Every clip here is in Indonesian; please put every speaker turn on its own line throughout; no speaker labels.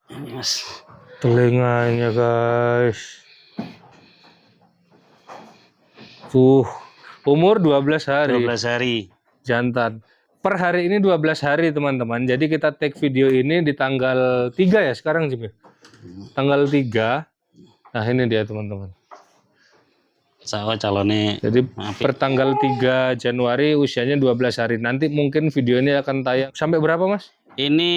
Ini Mas.
Telinganya guys. Umur 12 hari.
12 hari.
Jantan. Per hari ini 12 hari teman-teman. Jadi kita take video ini di tanggal 3 ya sekarang Jim. Tanggal 3. Nah ini dia teman-teman.
Saya calonnya.
Jadi per tanggal 3 Januari usianya 12 hari. Nanti mungkin video ini akan tayang sampai berapa Mas?
Ini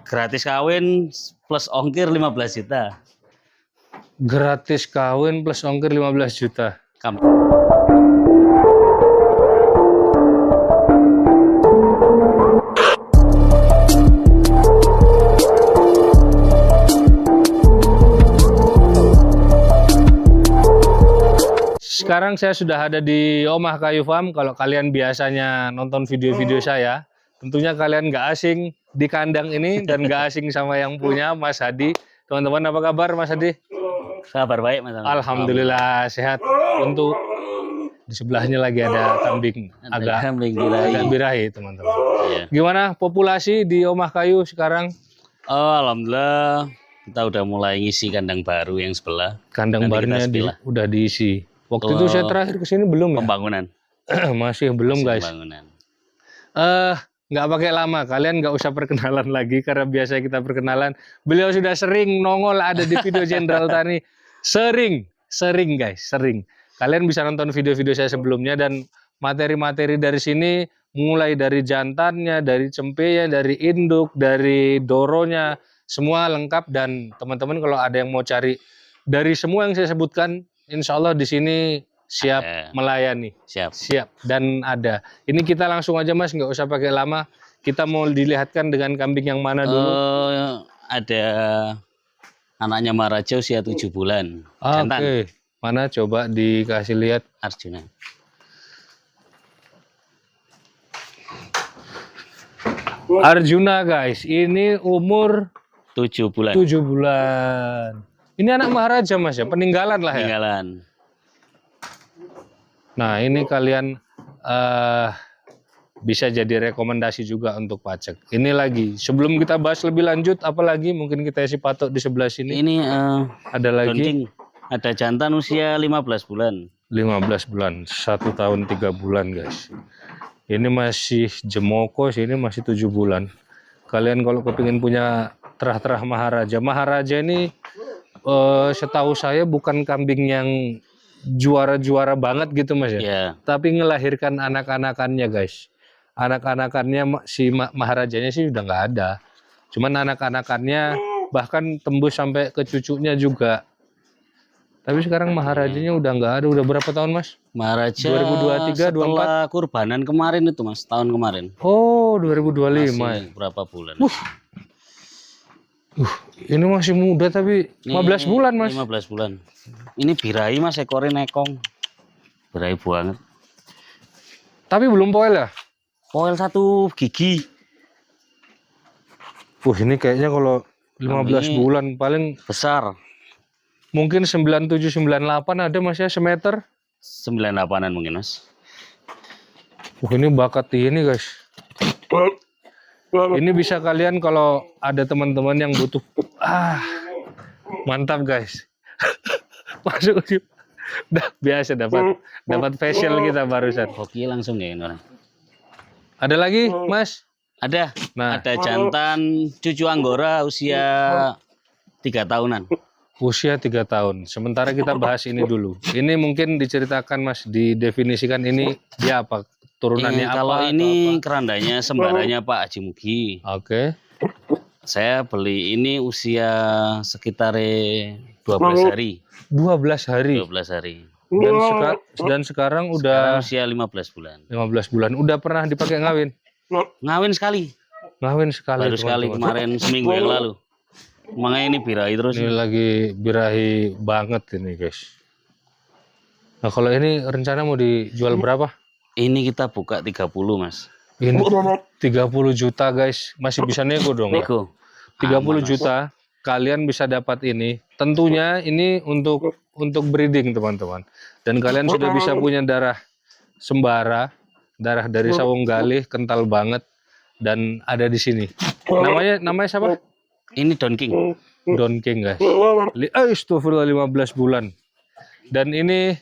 gratis kawin plus ongkir 15 juta.
Gratis kawin plus ongkir 15 juta. Sekarang saya sudah ada di Omah Kayu Farm. Kalau kalian biasanya nonton video-video saya, tentunya kalian nggak asing di kandang ini dan nggak asing sama yang punya Mas Hadi. Teman-teman apa kabar Mas Hadi?
Kabar baik Mas.
Alhamdulillah sehat. Untuk di sebelahnya lagi ada kambing agak birahi teman-teman.
Iya.
Gimana populasi di Omah Kayu sekarang?
Oh, alhamdulillah kita udah mulai ngisi kandang baru yang sebelah.
Kandang barunya udah diisi. Waktu itu saya terakhir kesini belum ya?
Pembangunan.
Masih belum guys.
Pembangunan.
Nggak pakai lama, kalian nggak usah perkenalan lagi karena biasa kita perkenalan. Beliau sudah sering nongol ada di video Jenderal Tani. Sering guys, sering. Kalian bisa nonton video-video saya sebelumnya dan materi-materi dari sini mulai dari jantannya, dari cempenya, dari induk, dari doronya, semua lengkap. Dan teman-teman kalau ada yang mau cari dari semua yang saya sebutkan, insya Allah di sini siap melayani. Siap. Dan ada. Ini kita langsung aja Mas, nggak usah pakai lama. Kita mau dilihatkan dengan kambing yang mana dulu?
Ada anaknya Maharaja usia 7 bulan.
Oke. Mana coba dikasih lihat?
Arjuna.
Arjuna guys, ini umur
7 bulan.
7 bulan. Ini anak Maharaja Mas ya, peninggalan lah ya.
Peninggalan.
Nah ini kalian bisa jadi rekomendasi juga untuk pajak. Ini lagi, sebelum kita bahas lebih lanjut, apalagi mungkin kita isi patok di sebelah sini.
Ini
ada lagi.
Donding. Ada jantan usia 15 bulan.
15 bulan, 1 tahun 3 bulan guys. Ini masih jemokos, ini masih 7 bulan. Kalian kalau kepingin punya terah-terah Maharaja. Maharaja ini setahu saya bukan kambing yang juara-juara banget gitu Mas ya.
Yeah.
Tapi ngelahirkan anak-anakannya guys. Anak-anakannya si Maharajanya sih udah nggak ada. Cuman anak-anakannya bahkan tembus sampai ke cucunya juga. Tapi sekarang Maharajanya udah nggak ada. Udah berapa tahun Mas?
Maharaja
2023,
setelah 24? Kurbanan kemarin itu Mas, tahun kemarin.
Oh 2025 ya.
Berapa bulan?
Ini masih muda tapi 15 bulan Mas.
15 bulan. Ini birahi Mas, ekornya nekong. Birahi banget.
Tapi belum poel ya?
Poel 1 gigi.
Ini kayaknya kalau 15 bulan paling
besar.
Mungkin 97 98 ada Mas ya, semeter.
98-an mungkin Mas.
Ini bakat ini guys. Ini bisa kalian kalau ada teman-teman yang butuh. Mantap guys. Masuk biasa dapat facial kita barusan.
Hoki langsung ya ini orang.
Ada lagi Mas?
Ada.
Nah,
ada jantan cucu Anggora usia 3 tahunan.
Usia 3 tahun. Sementara kita bahas ini dulu. Ini mungkin diceritakan Mas, didefinisikan ini dia apa? Turunannya apa?
Kalau ini kerandanya sembaranya Pak Haji Mugi.
Oke.
Saya beli ini usia sekitar 12 hari.
12 hari.
12 hari.
Dan sekarang udah
usia 15 bulan.
15 bulan. Udah pernah dipakai ngawin?
Ngawin sekali.
Ngawin sekali.
Baru sekali kemarin seminggu yang lalu. Makanya ini birahi terus.
Ini lagi birahi banget ini guys. Nah kalau ini rencana mau dijual berapa?
Ini kita buka 30 Mas.
Ini 30 juta guys. Masih bisa nego dong?
Nego.
30 juta kalian bisa dapat ini. Tentunya ini untuk breeding teman-teman. Dan kalian sudah bisa punya darah sembara, darah dari sawung galih kental banget dan ada di sini. Namanya siapa?
Ini Don King.
Don King guys. Astagfirullah 15 bulan. Dan ini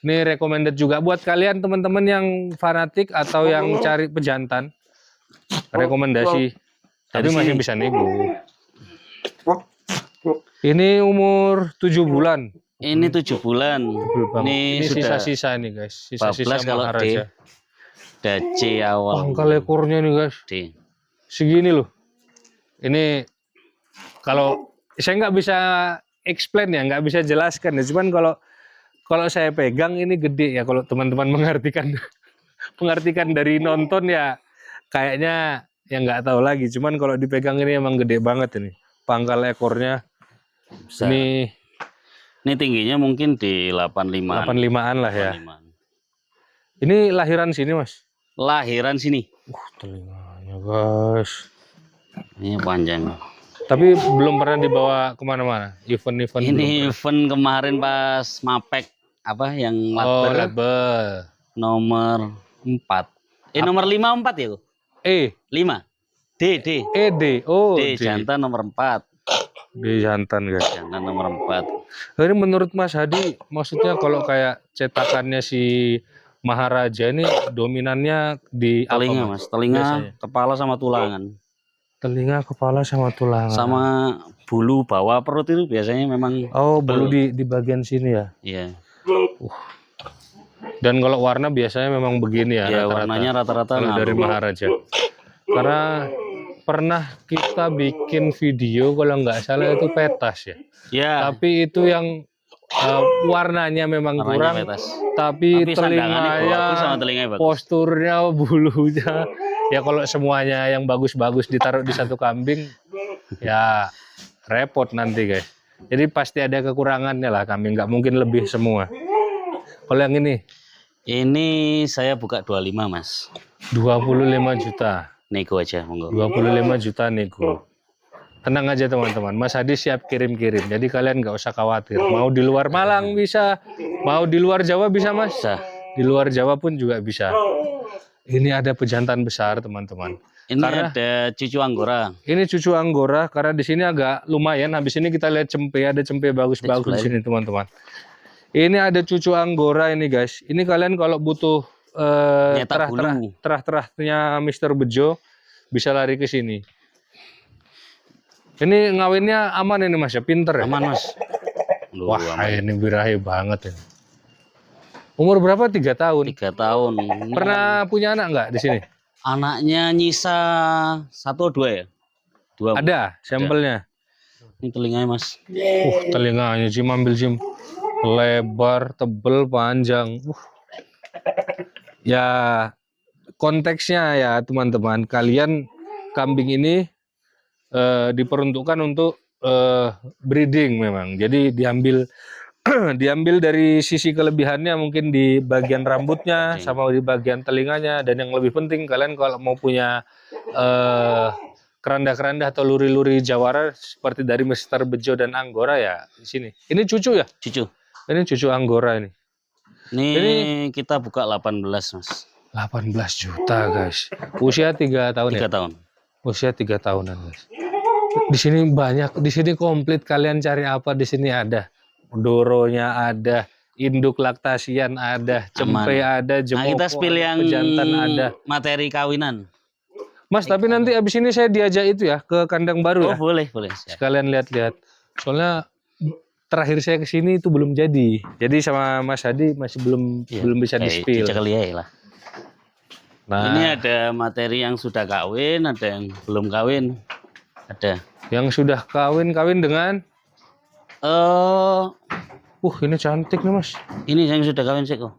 recommended juga buat kalian teman-teman yang fanatik atau yang cari pejantan. Rekomendasi. Tapi masih bisa nego. Ini umur 7 bulan.
Ini 7 bulan.
Ini
sudah
sisa-sisa nih guys. Sisa-sisa
14 kalau
Maharaja.
Udah C awal.
Pangkal ekornya nih guys.
D.
Segini loh. Ini kalau saya nggak bisa explain ya, nggak bisa jelaskan ya. Cuman kalau saya pegang ini gede ya. Kalau teman-teman mengartikan dari nonton ya kayaknya ya nggak tahu lagi. Cuman kalau dipegang ini emang gede banget ini. Pangkal ekornya.
Besar. Ini tingginya mungkin di
85-an lah ya.
85-an.
Ini lahiran sini mas?
Lahiran sini.
Telinganya guys.
Ini panjang.
Tapi belum pernah dibawa kemana-mana. Event-event.
Ini event kemarin pas Mapek apa yang
Label.
nomor 4. Nomor 5 4 ya? 5. D.
D. Oh,
D jantan nomor 4.
D jantan guys.
Jantan nomor 4.
Ini menurut Mas Hadi, maksudnya kalau kayak cetakannya si Maharaja ini dominannya di
telinga
apa,
mas? Telinga,
biasanya?
kepala sama tulangan.
Telinga, kepala sama tulangan.
Sama bulu bawah perut itu biasanya memang.
Oh, bulu di bagian sini ya.
Iya.
Dan kalau warna biasanya memang begini ya.
Iya, warnanya rata-rata
kalau dari Maharaja. Karena pernah kita bikin video kalau nggak salah itu petas ya.
Ya.
Tapi itu yang warnanya memang kurang,
petas.
tapi telinganya,
sama telinganya bagus.
posturnya, bulunya, ya kalau semuanya yang bagus-bagus ditaruh di satu kambing, ya repot nanti guys. Jadi pasti ada kekurangannya lah kambing, nggak mungkin lebih semua. Kalau yang ini
saya buka 25 mas.
25 juta.
Nego aja, monggo.
25 juta nego. Tenang aja teman-teman, Mas Hadi siap kirim-kirim. Jadi kalian nggak usah khawatir. Mau di luar Malang bisa, mau di luar Jawa bisa mas.
Bisa.
Di luar Jawa pun juga bisa. Ini ada pejantan besar teman-teman.
Ini
karena
ada cucu Anggora.
Ini cucu Anggora karena di sini agak lumayan. Habis ini kita lihat cempe, ada cempe bagus-bagus di sini teman-teman. Ini ada cucu Anggora ini guys. Ini kalian kalau butuh terah-terahnya Mr. Bejo bisa lari ke sini. Ini ngawinnya aman ini mas ya, pinter ya?
Aman mas.
Wah ini birahi banget ya. Umur berapa? 3 tahun?
3 tahun.
Pernah punya anak nggak di sini?
Anaknya nyisa 1 atau 2 ya? 2.
Ada sampelnya.
Ini telinganya mas.
Telinganya Jim, ambil Jim. Lebar, tebel, panjang. Ya konteksnya ya teman-teman, kalian kambing ini diperuntukkan untuk breeding memang. Jadi diambil diambil dari sisi kelebihannya mungkin di bagian rambutnya sama di bagian telinganya, dan yang lebih penting kalian kalau mau punya keranda-keranda atau luri-luri jawara seperti dari Mr. Bejo dan Anggora ya di sini. Ini cucu ya?
Cucu.
Ini cucu Anggora ini.
Ini kita buka 18 mas.
18 juta guys. Usia 3 tahun
3
ya?
tahun.
Usia 3 tahunan guys. Di sini banyak, di sini komplit. Kalian cari apa di sini ada. Doronya ada, induk laktasian ada, cempe ada, jemoko,
kita pilih yang
pejantan ada.
Materi kawinan.
Mas, tapi nanti abis ini saya diajak itu ya ke kandang baru ya.
Oh boleh. Siap.
Sekalian lihat-lihat. Soalnya terakhir saya kesini itu belum jadi. Jadi sama Mas Hadi masih belum bisa di-spill.
Lah. Nah, ini ada materi yang sudah kawin, ada yang belum kawin. Ada.
Yang sudah kawin dengan ini cantik nih mas.
Ini yang sudah kawin sih kok.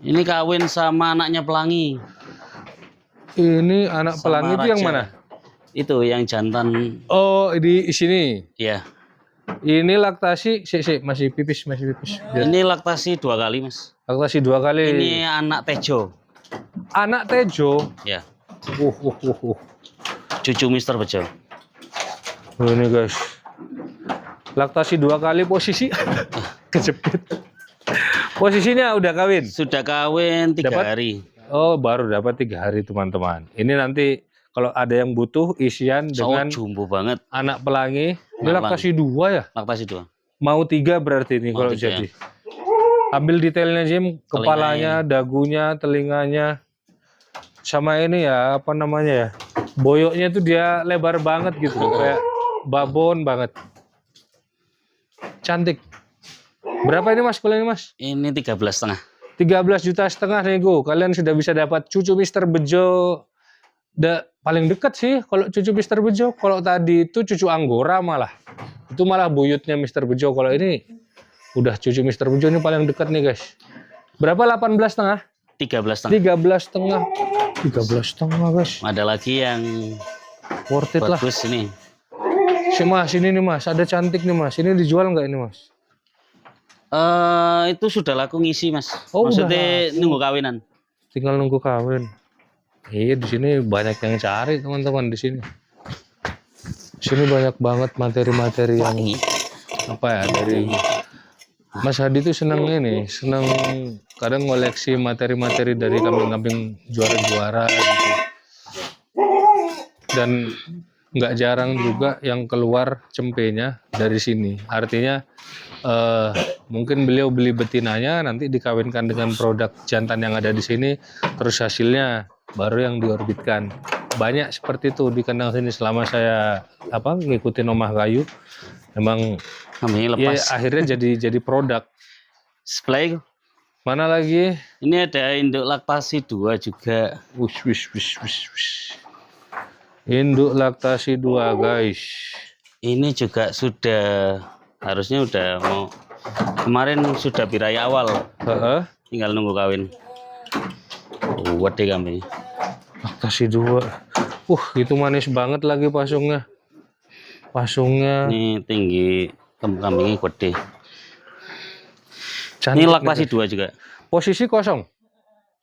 Ini kawin sama anaknya pelangi.
Ini anak
Sama
pelangi itu yang
raja.
mana?
Itu yang jantan.
Oh di sini.
Iya.
Ini laktasi, masih pipis.
Ini laktasi 2 kali mas.
Laktasi 2 kali.
Ini anak Tejo.
Anak Tejo.
Ya. Cucu Mr. Bejo.
Ini guys. Laktasi 2 kali posisi kejepit. Posisinya udah kawin.
Sudah kawin 3 hari.
Oh baru dapat 3 hari teman-teman. Ini nanti kalau ada yang butuh isian dengan
jumbo banget.
anak pelangi. Ini
Anak
laktasi 2 ya?
Laktasi 2.
Mau 3 berarti ini
Mau
kalau
3.
jadi. Ambil detailnya Jim, kepalanya, dagunya, telinganya. Sama ini ya, apa namanya ya? Boyoknya itu dia lebar banget gitu, kayak babon banget. Cantik. Berapa ini Mas kuliahnya Mas?
Ini 13,5.
13,5 juta nego. Kalian sudah bisa dapat cucu Mister Bejo. Paling dekat sih kalau cucu Mister Bejo. Kalau tadi itu cucu Anggora malah. Itu malah buyutnya Mister Bejo. Kalau ini udah cucu Mister Bejo ini paling dekat nih guys. Berapa 18,5?
13,5.
13,5. 13,5 guys.
Ada lagi yang
Worth it lah.
bagus ini.
Si Mas ini nih Mas, ada cantik nih Mas. Ini dijual nggak ini Mas?
Itu sudah laku ngisi Mas.
Oh,
maksudnya nunggu kawinan.
Tinggal nunggu kawin. Iya di sini banyak yang cari teman-teman di sini. Di sini banyak banget materi-materi yang apa ya dari Mas Hadi tuh senang ini, senang kadang ngoleksi materi-materi dari kambing-kambing juara-juara gitu. Dan nggak jarang juga yang keluar cempenya dari sini. Artinya mungkin beliau beli betinanya nanti dikawinkan dengan produk jantan yang ada di sini, terus hasilnya baru yang diorbitkan. Banyak seperti itu di kandang sini selama saya ngikutin Omah Kayu. Emang
kambingnya
ya
lepas.
akhirnya jadi produk.
Sebelah
Mana lagi?
ini ada induk laktasi 2 juga.
Wish. Induk laktasi 2 guys.
Ini juga sudah harusnya udah mau kemarin sudah biraya awal. Tinggal nunggu kawin. Gede kambing.
Laktasi 2. Itu manis banget lagi pasungnya.
Ini tinggi kambingnya gede.
Cantik
Ini laktasi
nih,
2 juga.
posisi kosong.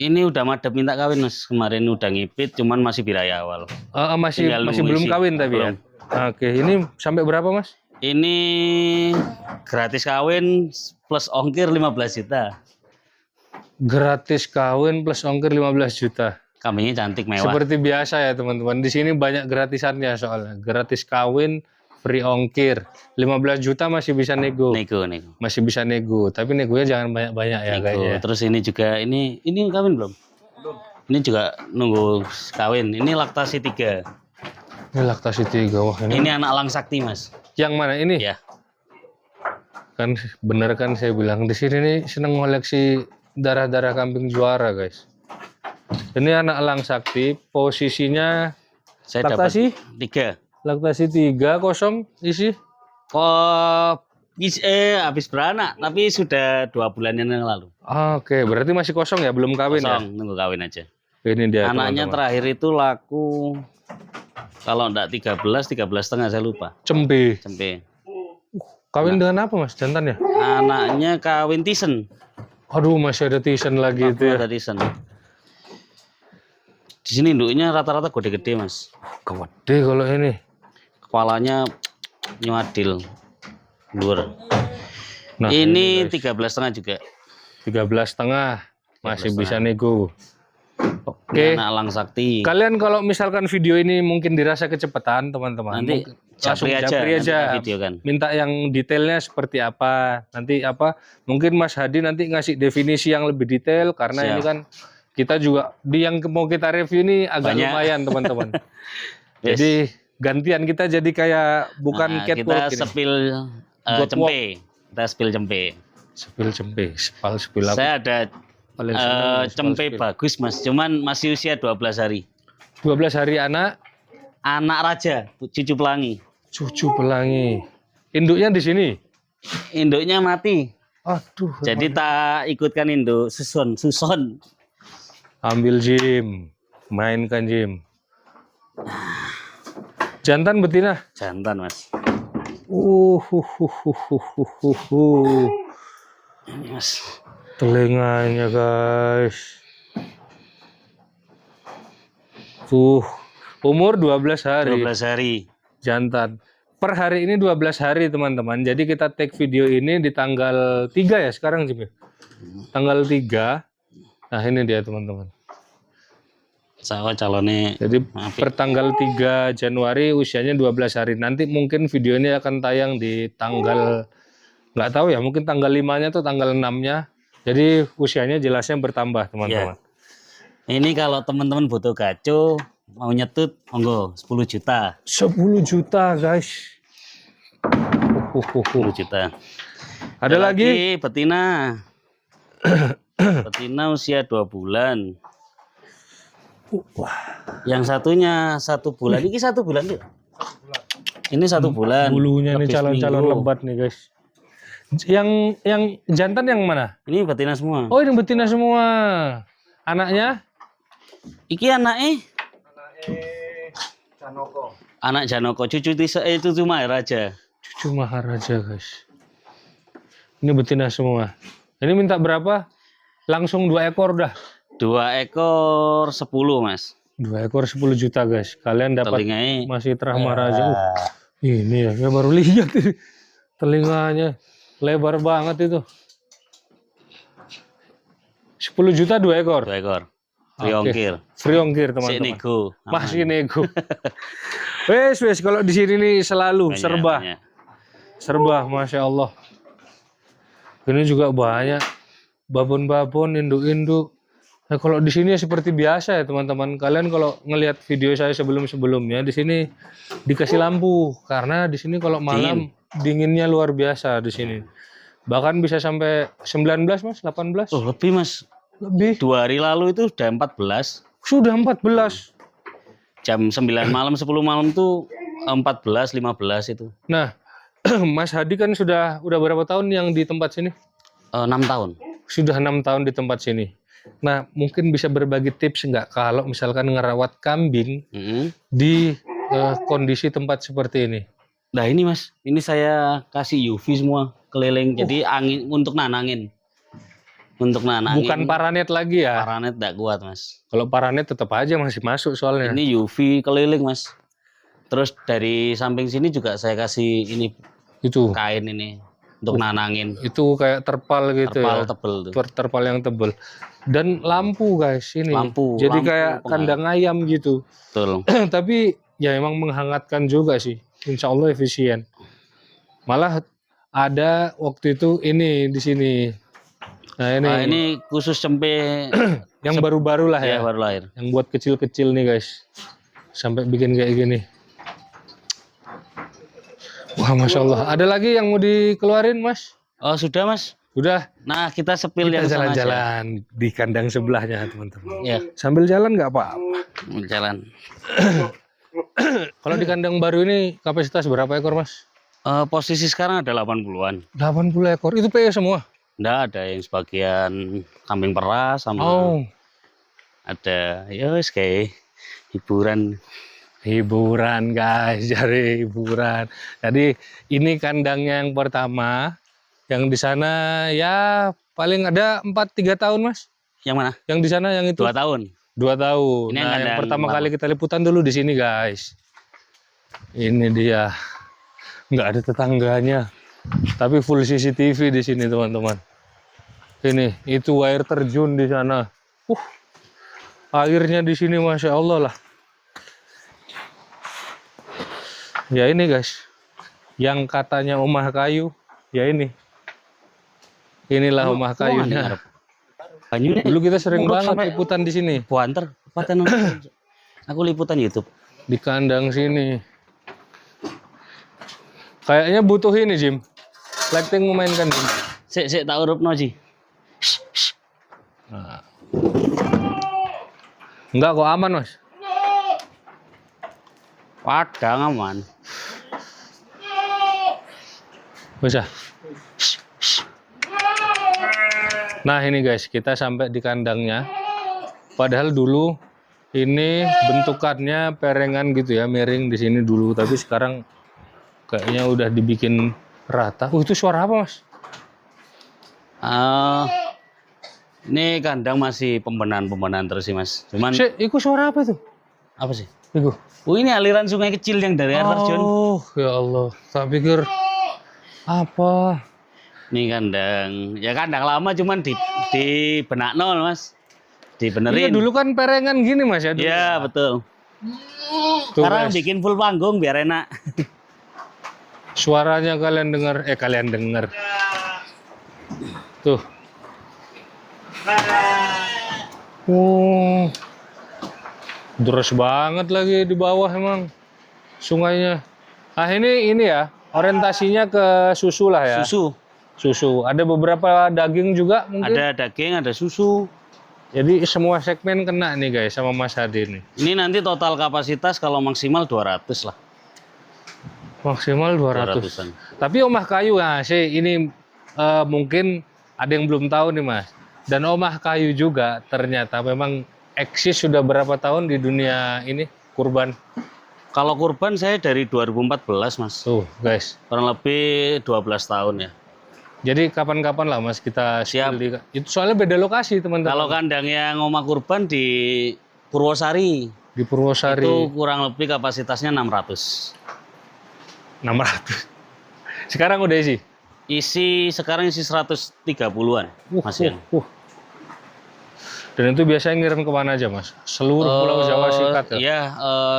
Ini udah madep minta kawin Mas. Kemarin udah ngipit cuman masih biraya awal.
Masih
Tinggal
belum
isi.
kawin tapi
Belum.
ya. Oke, ini sampai berapa Mas?
Ini gratis kawin plus ongkir 15 juta.
Gratis kawin plus ongkir 15 juta.
Kambingnya cantik mewah.
Seperti biasa ya teman-teman. Di sini banyak gratisannya soalnya. Gratis kawin, free ongkir. 15 juta masih bisa nego.
Nego.
Masih bisa nego, tapi negonya jangan banyak-banyak ya
Nego.
kayaknya.
Terus ini juga ini kawin belum? Ini juga nunggu kawin. Ini laktasi 3.
Ini laktasi 3. Wah,
Ini anak lang sakti Mas.
yang mana ini?
Ya.
Kan bener kan saya bilang di sini nih seneng ngoleksi darah-darah kambing juara guys. Ini anak elang sakti, posisinya
Saya
laktasi
dapat 3.
laktasi 3 kosong isi.
Habis beranak tapi sudah 2 bulan yang lalu.
Oke, berarti masih kosong ya, belum kawin
Kosong, nunggu kawin aja.
ya. Ini dia.
Anaknya
teman-teman.
terakhir itu laku kalau enggak 13,5 saya lupa.
Cembe.
Nah.
Kawin dengan apa Mas jantannya?
Anaknya kawin tisen.
Aduh, masih ada tisen lagi itu ya.
Ada tisen. Di sini induknya rata-rata gede-gede Mas.
Gede kalau ini.
Kepalanya nyuadil. Dur.
Nah,
ini
guys.
13,5 juga.
13,5 masih
13,5.
bisa nego.
Oke. Anak lang sakti.
Kalian kalau misalkan video ini mungkin dirasa kecepatan teman-teman,
Nanti
langsung
japri
japri
nanti
aja.
kita video kan.
Minta yang detailnya seperti apa. Nanti mungkin Mas Hadi nanti ngasih definisi yang lebih detail karena
Siap.
ini kan kita juga di yang mau kita review ini agak
Banyak.
lumayan teman-teman.
Yes.
Jadi gantian kita jadi kayak bukan
Kita
catwalk ini.
sepil
Godwalk.
cempe. Kita sepil cempe.
Sepil cempe, sepil apa?
Saya ada
Paling seneng
cempe
sepil.
bagus Mas. Cuman masih usia 12 hari.
12 hari anak,
Anak raja, cucu pelangi.
cucu pelangi. Induknya di sini.
Induknya mati.
Aduh.
Jadi tak ikutkan induk suson.
Ambil Jim, mainkan Jim. Jantan betina.
Jantan Mas. Ini Mas.
Telinganya guys. Tuh, umur 12 hari.
12 hari.
Jantan. Per hari ini 12 hari teman-teman. Jadi kita take video ini di tanggal 3 ya sekarang Jim. Tanggal 3. Nah ini dia teman-teman.
Saya calonnya.
Jadi
Maaf.
per tanggal 3 Januari usianya 12 hari. Nanti mungkin video ini akan tayang di tanggal, nggak tahu ya, mungkin tanggal 5-nya atau tanggal 6-nya. Jadi usianya jelasnya bertambah teman-teman.
Ini kalau teman-teman butuh gaco, mau nyetut, monggo 10 juta.
10 juta guys.
10 juta.
Ada lagi?
Betina. Betina usia 2 bulan. Yang satunya 1 bulan. Ini 1 bulan tuh. Ini 1 bulan.
Bulunya nih
Habis
calon-calon
minggu.
lebat nih guys. Yang jantan yang mana?
Ini betina semua.
Oh, ini betina semua. Anaknya?
Iki anaknya. Anak Janoko, cucu Maharaja.
Cucu Maharaja guys. Ini betina semua. Ini minta berapa? Langsung 2 ekor dah.
2 ekor 10, Mas.
2 ekor 10 juta guys. Kalian dapat
Telinganya.
masih terah Maharaja. Ini ya, saya baru lihat ini. Telinganya lebar banget itu. 10 juta 2 ekor.
2 ekor. Free
Oke.
ongkir.
Free ongkir
Si
teman-teman.
nego.
Masih nego. Wes kalau di sini nih selalu serba. Serba, Masya Allah. Ini juga banyak babon-babon, induk-induk. Nah, kalau di sini ya seperti biasa ya teman-teman. Kalian kalau ngelihat video saya sebelum-sebelumnya, di sini dikasih lampu karena di sini kalau malam dinginnya luar biasa di sini. Bahkan bisa sampai 19 Mas, 18.
Oh, lebih, Mas.
Lebih.
2 hari lalu itu udah 14.
Sudah 14.
Jam 9 malam, 10 malam tuh 14, 15 itu.
Nah, Mas Hadi kan sudah berapa tahun yang di tempat sini?
6 tahun.
Sudah 6 tahun di tempat sini. Nah, mungkin bisa berbagi tips nggak kalau misalkan ngerawat kambing di kondisi tempat seperti ini?
Nah ini Mas, ini saya kasih UV semua keliling. Jadi angin untuk nanangin. Untuk nanangin.
Bukan paranet lagi ya?
Paranet tidak kuat Mas.
Kalau paranet tetap aja masih masuk soalnya.
Ini UV keliling Mas. Terus dari samping sini juga saya kasih ini
Itu.
kain ini untuk nanangin.
Itu kayak terpal gitu
Terpal
ya.
tebel tuh.
Terpal yang tebel. Dan lampu guys ini.
Lampu.
Jadi
lampu
kayak
pengaruh.
kandang ayam gitu.
Betul.
Tapi ya emang menghangatkan juga sih. Insya Allah efisien. Malah ada waktu itu ini di sini. Nah ini,
Nah, ini khusus cempe
yang baru-baru lah ya.
ya baru lahir.
Yang buat kecil-kecil nih guys. Sampai bikin kayak gini. Wah Masya Allah. Ada lagi yang mau dikeluarin Mas?
Oh sudah Mas.
Udah.
Nah kita sepil
Kita
yang sana aja.
jalan-jalan di kandang sebelahnya teman-teman.
Ya,
Sambil jalan nggak apa-apa.
jalan.
Kalau di kandang baru ini kapasitas berapa ekor Mas?
Posisi sekarang ada 80-an.
80 ekor. Itu PE semua?
Nggak ada yang sebagian kambing peras sama
Oh.
ada ya wis kayak hiburan.
Hiburan guys, cari hiburan. Jadi ini kandangnya yang pertama. Yang di sana ya paling ada 3 tahun Mas.
Yang mana?
Yang di sana yang itu
2 tahun.
2 tahun.
Ini yang
Nah, yang
kandang
pertama
lama.
kali kita liputan dulu di sini guys. Ini dia. Nggak ada tetangganya. Tapi full CCTV di sini teman-teman. Ini itu air terjun di sana. Airnya di sini Masya Allah lah. Ya ini guys. Yang katanya rumah kayu. Ya ini. Inilah rumah kayunya.
Banyunya
Dulu kita sering
Urut
banget
sampai-
liputan di sini.
buanter. Aku liputan YouTube.
Di kandang sini. Kayaknya butuh ini Jim. Lighting memainkan Jim.
Sik tak urupno Ji.
Nah. Enggak kok aman Mas.
Padang aman.
Bisa. Nah ini guys, kita sampai di kandangnya. Padahal dulu ini bentukannya perengan gitu ya, miring di sini dulu. Tapi sekarang kayaknya udah dibikin rata. Itu suara apa Mas?
Ini kandang masih pembenahan terus sih Mas. Cuman
Iku suara apa itu?
apa sih?
Iku.
Oh ini aliran sungai kecil yang dari air terjun.
Oh ya Allah, tak pikir apa?
Ini kandang, ya kandang lama cuman di benak nol Mas.
Iya,
dibenerin.
dulu kan perengan gini Mas ya. Dulu.
Iya, betul.
Tuh,
Sekarang
guys.
bikin full panggung biar enak.
Suaranya kalian dengar, kalian dengar. Tuh. Deras banget lagi di bawah emang sungainya. Ah ini ya, orientasinya ke susu lah ya.
Susu.
Susu. Ada beberapa daging juga mungkin.
Ada daging, ada susu.
Jadi semua segmen kena nih guys sama Mas Hadi nih.
Ini nanti total kapasitas kalau maksimal 200 lah.
Maksimal 200.
200-an.
Tapi omah kayu ya sih ini mungkin ada yang belum tahu nih Mas. Dan omah kayu juga ternyata memang eksis sudah berapa tahun di dunia ini kurban.
Kalau kurban saya dari 2014 Mas.
Tuh guys.
Kurang lebih 12 tahun ya.
Jadi kapan-kapan lah Mas kita
Siap.
itu soalnya beda lokasi teman-teman.
Kalau kandang yang omah kurban di Purwosari.
Di Purwosari
Itu kurang lebih kapasitasnya 600.
600. Sekarang udah isi.
Sekarang isi 130-an Mas Yan.
Dan itu biasanya ngirim kemana aja Mas? Seluruh Pulau Jawa sikat ya?
Iya,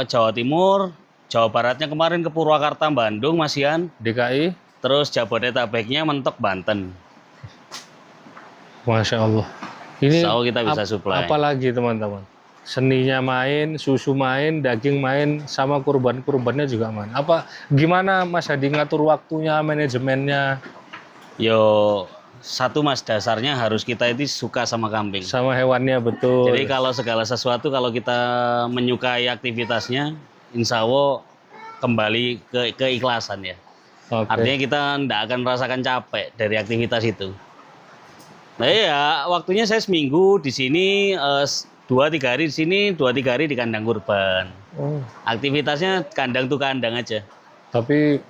Jawa Timur, Jawa Baratnya kemarin ke Purwakarta, Bandung, Mas Yan.
DKI?
Terus Jabodetabeknya mentok Banten.
Masya Allah. Ini
Insya Allah kita bisa supply.
apalagi teman-teman? Seninya main, susu main, daging main, sama kurbannya juga main. Gimana Mas Hadi ngatur waktunya, manajemennya?
Yo, satu Mas, dasarnya harus kita itu suka sama kambing.
Sama hewannya betul.
Jadi kalau segala sesuatu kalau kita menyukai aktivitasnya, insya Allah kembali ke keikhlasan ya.
Oke.
Artinya kita tidak akan merasakan capek dari aktivitas itu. Nah ya, waktunya saya seminggu di sini, 2-3 hari di sini, 2-3 hari di kandang kurban.
Oh,
Aktivitasnya kandang tuh kandang aja.
tapi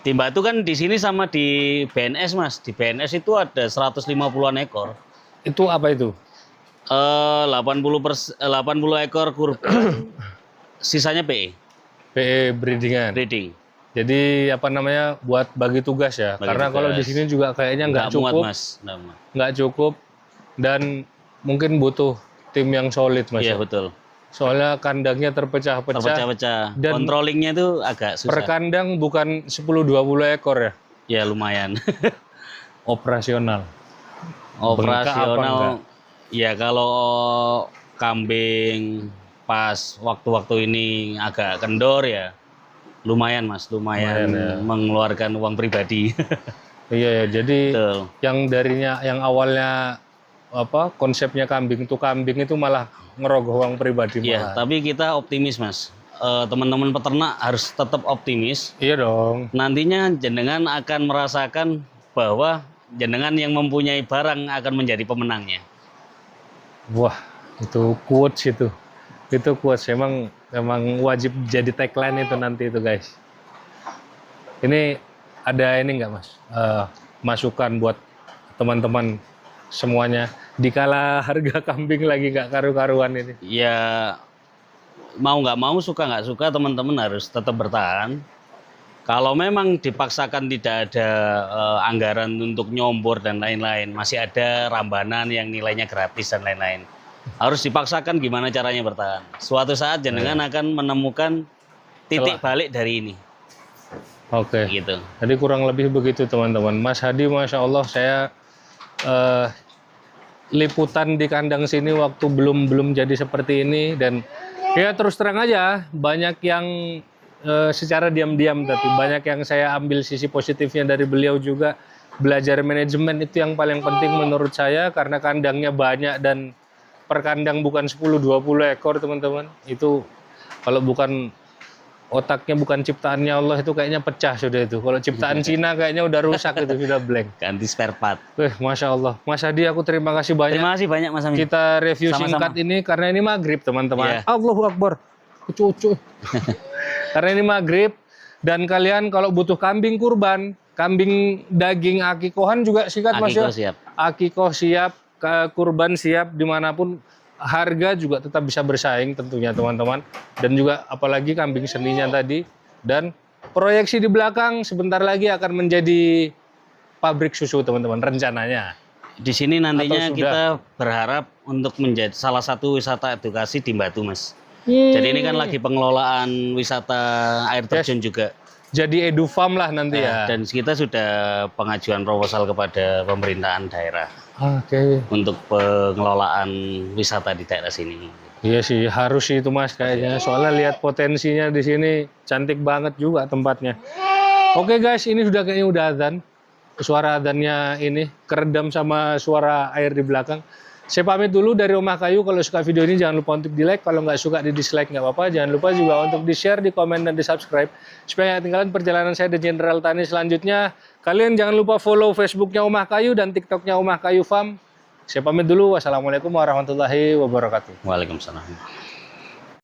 Di Batu kan di sini sama di BNS Mas. Di BNS itu ada 150-an ekor.
itu apa itu?
80 ekor kurban, sisanya PE,
PE breedingan.
breeding.
Jadi apa namanya buat bagi tugas ya?
Bagi
Karena kalau di
tugas.
sini juga kayaknya nggak
Nggak muat
cukup,
Mas. Nggak muat.
nggak cukup dan mungkin butuh tim yang solid Mas.
Iya
ya?
betul.
Soalnya kandangnya terpecah-pecah.
Terpecah-pecah.
Dan
Controllingnya itu agak
Per
susah.
kandang bukan 10-20 ekor ya?
Ya lumayan.
Operasional.
Operasional. Ya kalau kambing pas waktu-waktu ini agak kendor ya lumayan Mas, lumayan
Lumayan, ya.
mengeluarkan uang pribadi.
Iya ya, jadi
Betul.
yang awalnya konsepnya kambing itu malah ngerogoh uang pribadi
Iya,
malah.
tapi kita optimis Mas. Teman-teman peternak harus tetap optimis.
Iya dong.
Nantinya jenengan akan merasakan bahwa jenengan yang mempunyai barang akan menjadi pemenangnya.
Wah, itu quotes itu. Itu quotes emang wajib jadi tagline itu nanti itu guys. Ini ada ini nggak Mas? Masukan buat teman-teman semuanya dikala harga kambing lagi nggak karu-karuan ini.
Ya mau nggak mau, suka nggak suka, teman-teman harus tetap bertahan. Kalau memang dipaksakan tidak ada anggaran untuk nyombor dan lain-lain, masih ada rambanan yang nilainya gratis dan lain-lain. Harus dipaksakan gimana caranya bertahan. Suatu saat jenengan akan menemukan titik balik dari ini.
Oke.
Gitu.
Jadi kurang lebih begitu teman-teman. Mas Hadi, Masya Allah, saya liputan di kandang sini waktu belum jadi seperti ini. Dan ya terus terang aja, banyak yang secara diam-diam, tapi banyak yang saya ambil sisi positifnya dari beliau juga. Belajar manajemen itu yang paling penting menurut saya, karena kandangnya banyak dan per kandang bukan 10-20 ekor teman-teman. Itu kalau bukan otaknya, bukan ciptaannya Allah, itu kayaknya pecah sudah itu. Kalau ciptaan Cina kayaknya udah rusak itu, sudah blank.
Ganti spare part.
Masya Allah. Mas Hadi, aku terima kasih banyak.
Terima kasih banyak Mas Amin.
Kita review
Sama-sama.
singkat ini karena ini maghrib teman-teman.
Iya.
Allahu Akbar. Cucu. Karena ini maghrib dan kalian kalau butuh kambing kurban, kambing daging akikohan juga sikat Mas ya.
Akiko siap.
Akikoh siap, kurban siap, dimanapun harga juga tetap bisa bersaing tentunya teman-teman. Dan juga apalagi kambing seninya tadi. Dan proyeksi di belakang sebentar lagi akan menjadi pabrik susu teman-teman rencananya.
Di sini nantinya
Atau sudah?
kita berharap untuk menjadi salah satu wisata edukasi di Batu, Mas. Jadi ini kan lagi pengelolaan wisata air terjun juga.
Jadi edufam lah nanti ya.
Dan kita sudah pengajuan proposal kepada pemerintahan daerah
Oke.
untuk pengelolaan wisata di daerah sini.
Iya sih, harus sih itu Mas kayaknya. Soalnya lihat potensinya di sini cantik banget juga tempatnya. Oke guys, ini sudah kayaknya udah azan. Suara azannya ini keredam sama suara air di belakang. Saya pamit dulu dari Omah Kayu. Kalau suka video ini jangan lupa untuk di like. Kalau nggak suka di dislike nggak apa-apa. Jangan lupa juga untuk di share, di komen, dan di subscribe. Supaya nggak ketinggalan perjalanan saya di Jenderal Tani selanjutnya. Kalian jangan lupa follow Facebooknya Omah Kayu dan TikToknya Omah Kayu Farm. Saya pamit dulu. Wassalamualaikum warahmatullahi wabarakatuh.
Waalaikumsalam.